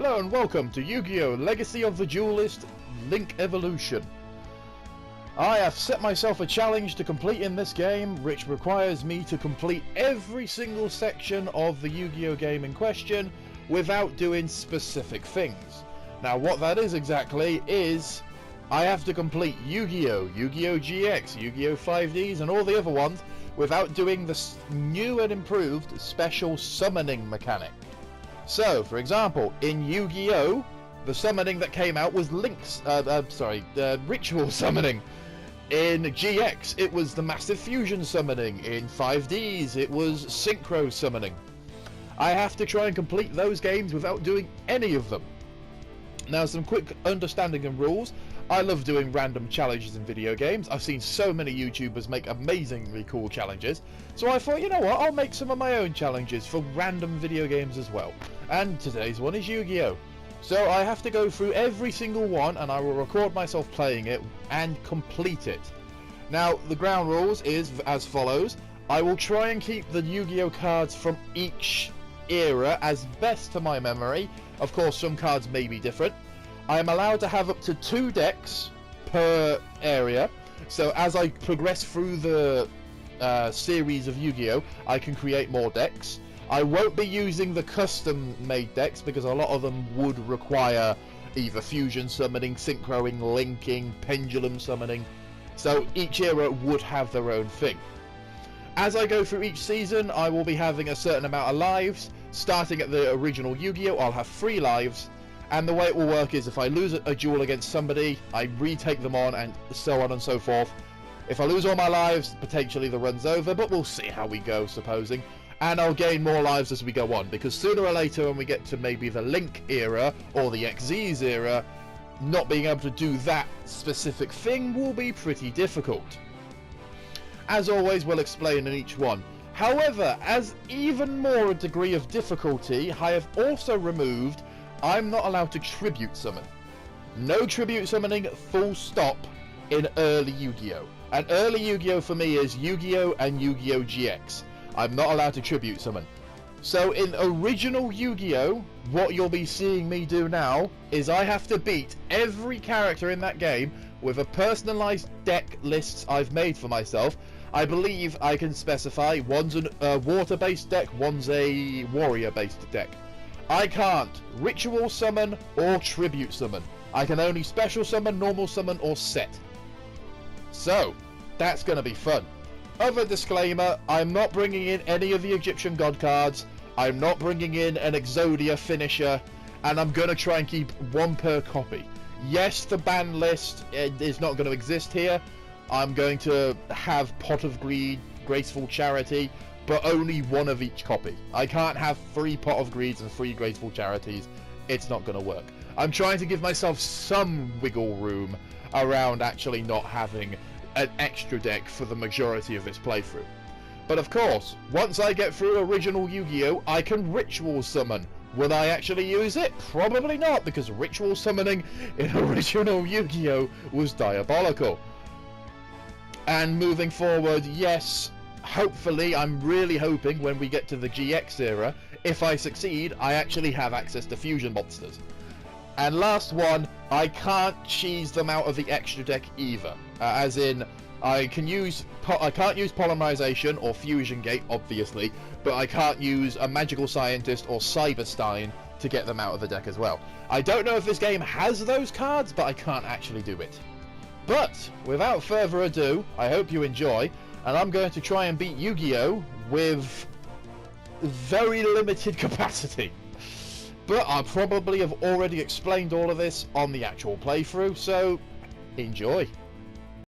Hello and welcome to Yu-Gi-Oh! Legacy of the Duelist Link Evolution. I have set myself a challenge to complete in this game, which requires me to complete every single section of the Yu-Gi-Oh! Game in question without doing specific things. Now what that is exactly is I have to complete Yu-Gi-Oh!, Yu-Gi-Oh! GX, Yu-Gi-Oh! 5Ds and all the other ones without doing the new and improved special summoning mechanic. So, for example, in Yu-Gi-Oh!, the summoning that came out was ritual summoning. In GX, it was the massive fusion summoning. In 5Ds, it was synchro summoning. I have to try and complete those games without doing any of them. Now, some quick understanding and rules. I love doing random challenges in video games. I've seen so many YouTubers make amazingly cool challenges. So I thought, you know what, I'll make some of my own challenges for random video games as well. And today's one is Yu-Gi-Oh! So I have to go through every single one and I will record myself playing it and complete it. Now, the ground rules is as follows. I will try and keep the Yu-Gi-Oh! Cards from each era as best to my memory. Of course, some cards may be different. I am allowed to have up to 2 decks per area, so as I progress through the series of Yu-Gi-Oh! I can create more decks. I won't be using the custom-made decks because a lot of them would require either fusion summoning, synchroing, linking, pendulum summoning, so each era would have their own thing. As I go through each season, I will be having a certain amount of lives. Starting at the original Yu-Gi-Oh! I'll have 3 lives. And the way it will work is if I lose a duel against somebody, I retake them on and so on and so forth. If I lose all my lives, potentially the run's over, but we'll see how we go, supposing. And I'll gain more lives as we go on, because sooner or later when we get to maybe the Link era or the XZ's era, not being able to do that specific thing will be pretty difficult. As always, we'll explain in each one. However, as even more a degree of difficulty, I have also removed I'm not allowed to tribute summon. No tribute summoning, full stop, in early Yu-Gi-Oh! And early Yu-Gi-Oh! For me is Yu-Gi-Oh! And Yu-Gi-Oh! GX. I'm not allowed to tribute summon. So in original Yu-Gi-Oh! What you'll be seeing me do now is I have to beat every character in that game with a personalized deck lists I've made for myself. I believe I can specify one's a water-based deck, one's a warrior-based deck. I can't ritual summon or tribute summon. I can only special summon, normal summon, or set. So, that's going to be fun. Other disclaimer, I'm not bringing in any of the Egyptian god cards. I'm not bringing in an Exodia finisher. And I'm going to try and keep 1 per copy. Yes, the ban list is not going to exist here. I'm going to have Pot of Greed, Graceful Charity, but only 1 of each copy. I can't have 3 Pot of Greeds and 3 Graceful Charities. It's not going to work. I'm trying to give myself some wiggle room around actually not having an extra deck for the majority of this playthrough. But of course, once I get through original Yu-Gi-Oh! I can ritual summon. Would I actually use it? Probably not, because ritual summoning in original Yu-Gi-Oh! Was diabolical. And moving forward, yes, hopefully, I'm really hoping when we get to the GX era, if I succeed, I actually have access to fusion monsters. And last one, I can't cheese them out of the extra deck either. As in, I can't use polymerization or fusion gate, obviously, but I can't use a magical scientist or Cyberstein to get them out of the deck as well. I don't know if this game has those cards, but I can't actually do it. But without further ado, I hope you enjoy. And I'm going to try and beat Yu-Gi-Oh! With very limited capacity. But I probably have already explained all of this on the actual playthrough, so enjoy.